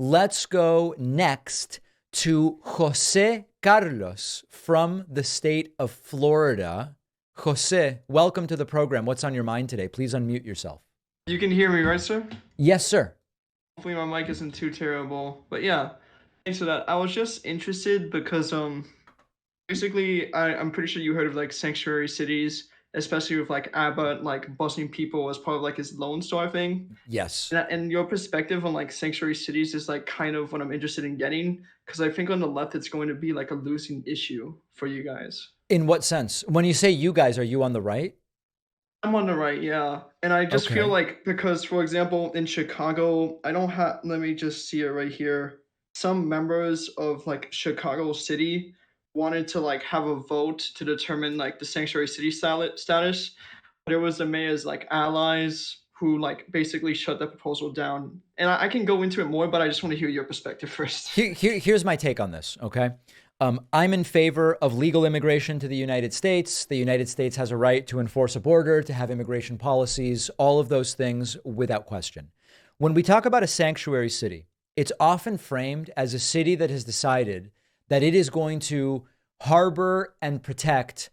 Let's go next to Jose Carlos from the state of Florida. Jose, welcome to the program. What's on your mind today? Please unmute yourself. You can hear me, right, sir? Yes, sir. Hopefully my mic isn't too terrible. But yeah, thanks for that. I was just interested because basically I'm pretty sure you heard of like sanctuary cities, especially with like Abbott like busing people as part of like his Lone Star thing. Yes. And your perspective on like sanctuary cities is like kind of what I'm interested in getting because I think on the left it's going to be like a losing issue for you guys. In what sense? When you say you guys, are you on the right? I'm on the right, yeah. And I just feel Okay. like because, for example, in Chicago, I don't have, let me just see it right here. Some members of like Chicago City wanted to like have a vote to determine like the sanctuary city status. But it was the mayor's like allies who like basically shut the proposal down. And I can go into it more, but I just want to hear your perspective first. Here's my take on this, okay? I'm in favor of legal immigration to the United States. The United States has a right to enforce a border, to have immigration policies, all of those things without question. When we talk about a sanctuary city, it's often framed as a city that has decided that it is going to harbor and protect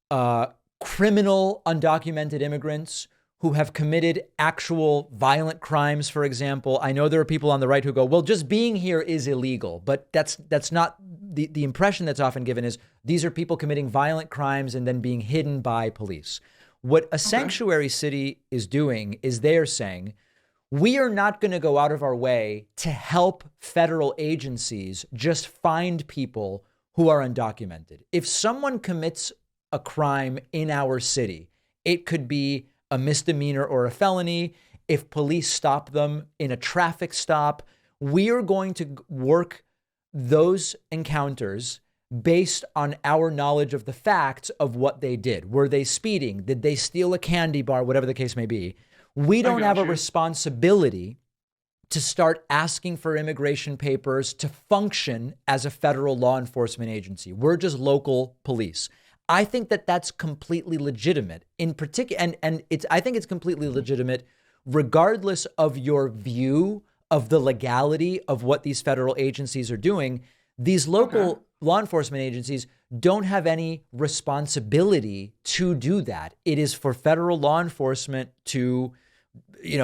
uh, criminal undocumented immigrants who have committed actual violent crimes, for example. I know there are people on the right who go, well, just being here is illegal, but that's not the impression that's often given is these are people committing violent crimes and then being hidden by police. What a Okay. sanctuary city is doing is they're saying, we are not going to go out of our way to help federal agencies just find people who are undocumented. If someone commits a crime in our city, it could be a misdemeanor or a felony. If police stop them in a traffic stop, we are going to work those encounters based on our knowledge of the facts of what they did. Were they speeding? Did they steal a candy bar? Whatever the case may be. We I don't have got a you. responsibility to start asking for immigration papers to function as a federal law enforcement agency. We're just local police. I think that that's completely legitimate. In particular, and it's I think it's completely legitimate regardless of your view of the legality of what these federal agencies are doing. These Okay. local law enforcement agencies don't have any responsibility to do that. It is for federal law enforcement to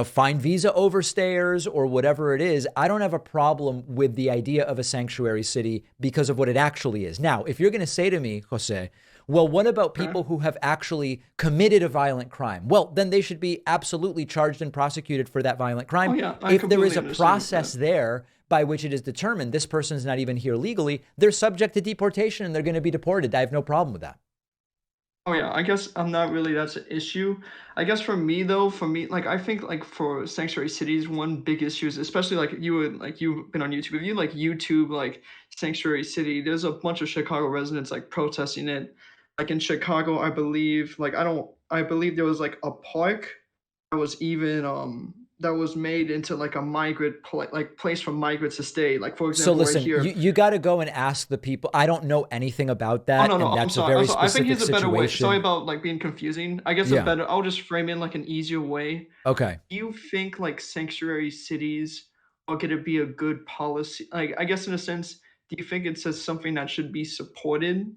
find visa overstayers or whatever it is. I don't have a problem with the idea of a sanctuary city because of what it actually is. Now, if you're going to say to me, Jose, well, what about Okay. people who have actually committed a violent crime? Well, then they should be absolutely charged and prosecuted for that violent Oh crime. yeah, I If there is completely a understand process that. there by which it is determined this person is not even here legally, they're subject to deportation and they're going to be deported. I have no problem with that. Oh yeah, I guess I'm not really that's an issue. I guess for me though, for me, like I think like for sanctuary cities, one big issue is especially like you would like you've been on YouTube. If you like YouTube like sanctuary city, there's a bunch of Chicago residents like protesting it. Like in Chicago, I believe like I believe there was like a park that was even that was made into like a like place for migrants to stay. Like for So example, right listen, here. you got to go and ask the people. I don't know anything about Oh that, no, and no, I'm that's a sorry. I'm very sorry. I think specific here's a better way. Sorry situation. about like being confusing. I guess a Yeah. better. I'll just frame it like an easier way. Okay. Do you think like sanctuary cities are going to be a good policy? Like I guess in a sense, do you think it's just something that should be supported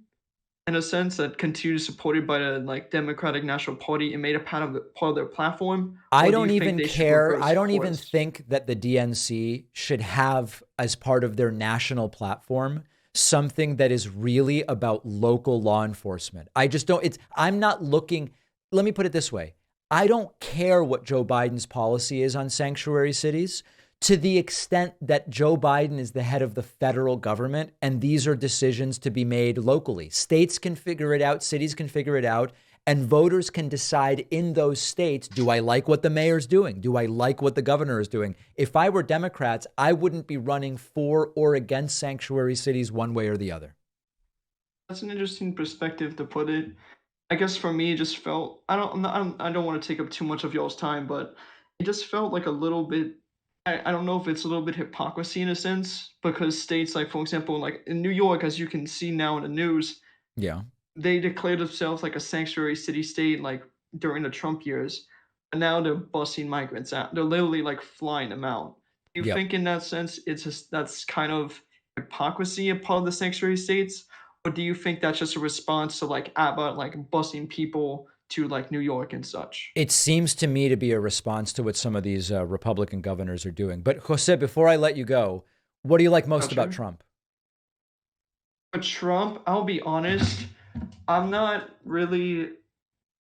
in a sense that continues supported by the like Democratic National Party and made a part of their platform, I or do don't you think even they should care. reverse I don't even course? think that the DNC should have as part of their national platform something that is really about local law enforcement. I just don't, I'm not looking, let me put it this way. I don't care what Joe Biden's policy is on sanctuary cities to the extent that Joe Biden is the head of the federal government and these are decisions to be made locally. States can figure it out, cities can figure it out, and voters can decide in those states, do I like what the mayor's doing? Do I like what the governor is doing? If I were Democrats, I wouldn't be running for or against sanctuary cities one way or the other. That's an interesting perspective to put it. I guess for me, it just felt I don't want to take up too much of y'all's time, but it just felt like a little bit. I don't know if it's a little bit hypocrisy in a sense because states like, for example, like in New York, as you can see now in the news, Yeah. they declared themselves like a sanctuary city state like during the Trump years, and now they're busing migrants out. They're literally like flying them out. Do you Yep. think in that sense it's just that's kind of hypocrisy a part of the sanctuary states? Or do you think that's just a response to like Abbott like busing people to like New York and such? It seems to me to be a response to what some of these Republican governors are doing. But Jose, before I let you go, what do you like most about Gotcha. Trump? But Trump, I'll be honest, I'm not really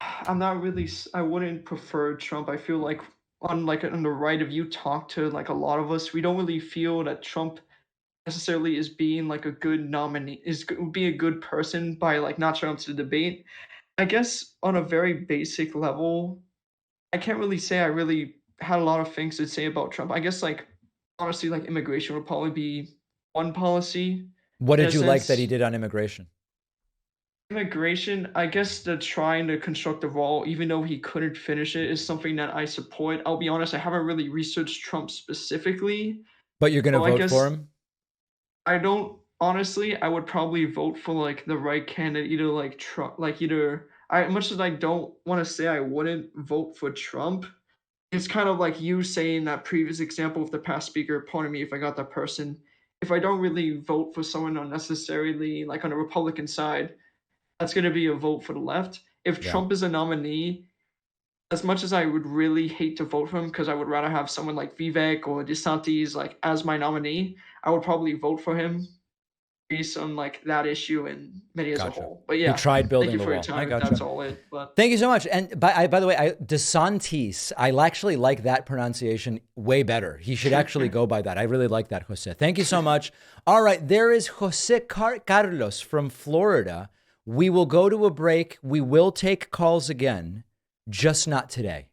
I wouldn't prefer Trump. I feel like on the right, if you talk to like a lot of us, we don't really feel that Trump necessarily is being like a good nominee, would be a good person by like not showing up to the debate. I guess on a very basic level, I can't really say I really had a lot of things to say about Trump. I guess like honestly, like immigration would probably be one policy What in a did you like that he sense. did on immigration? Immigration, I guess the trying to construct a wall, even though he couldn't finish it, is something that I support. I'll be honest, I haven't really researched Trump specifically. But you're going to So I vote for guess him? I don't honestly, I would probably vote for like the right candidate, either like Trump, like either I much as I don't want to say I wouldn't vote for Trump, it's kind of like you saying that previous example of the past speaker, pardon me if I got that person. If I don't really vote for someone unnecessarily, like on the Republican side, that's going to be a vote for the left. If Yeah. Trump is a nominee, as much as I would really hate to vote for him because I would rather have someone like Vivek or DeSantis like as my nominee, I would probably vote for him based on like that issue and many as a Gotcha. whole. But He yeah, tried thank building you the for your wall. I time. If that's gotcha. all it. But Thank you so much. And by the way, DeSantis, I actually like that pronunciation way better. He should actually go by that. I really like that, Jose. Thank you so much. All right, there is Jose Carlos from Florida. We will go to a break. We will take calls again, just not today.